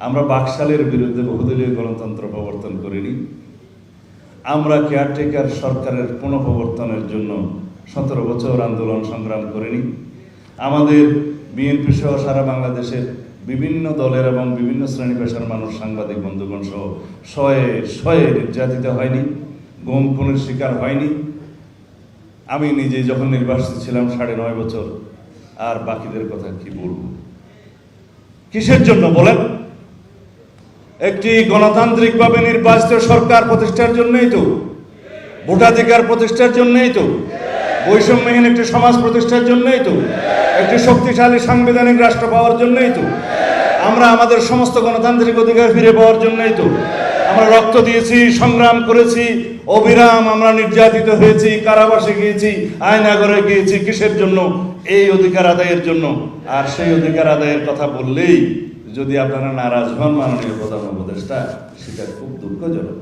আমরা বাকশালের বিরুদ্ধে বহুদলীয় গণতন্ত্র প্রবর্তন করিনি। আমরা কেয়ারটেকার সরকারের পুনঃপ্রবর্তনের জন্য 17 বছর আন্দোলন সংগ্রাম করিনি। আমাদের বিএনপি সহ সারা বাংলাদেশের বিভিন্ন দলের এবং বিভিন্ন শ্রেণী পেশার মানুষ, সাংবাদিক বন্ধুগণ সহ শয়ে শয়ে নির্যাতিত হয়নি, গুম খুনের শিকার হয়নি। আমি নিজে যখন নির্বাসিত ছিলাম 9.5 বছর, আর বাকিদের কথা কি বলবো? কিসের জন্য বলেন? একটি গণতান্ত্রিকভাবে নির্বাচিত সরকার প্রতিষ্ঠার জন্যই তো, ভোটাধিকার প্রতিষ্ঠার জন্যই তো, বৈষম্যহীন একটি সমাজ প্রতিষ্ঠার জন্যই তো, একটি শক্তিশালী সাংবিধানিক রাষ্ট্র পাওয়ার জন্যই তো, আমরা আমাদের সমস্ত গণতান্ত্রিক অধিকার ফিরে পাওয়ার জন্যই তো আমরা রক্ত দিয়েছি, সংগ্রাম করেছি, অবিরাম আমরা নির্যাতিত হয়েছি, কারাবাসে গিয়েছি, আয়নাগরে গিয়েছি। কিসের জন্য? এই অধিকার আদায়ের জন্য। আর সেই অধিকার আদায়ের কথা বললেই যদি আপনারা নারাজ হন মাননীয় প্রধান উপদেষ্টা, সেটা খুব দুঃখজনক।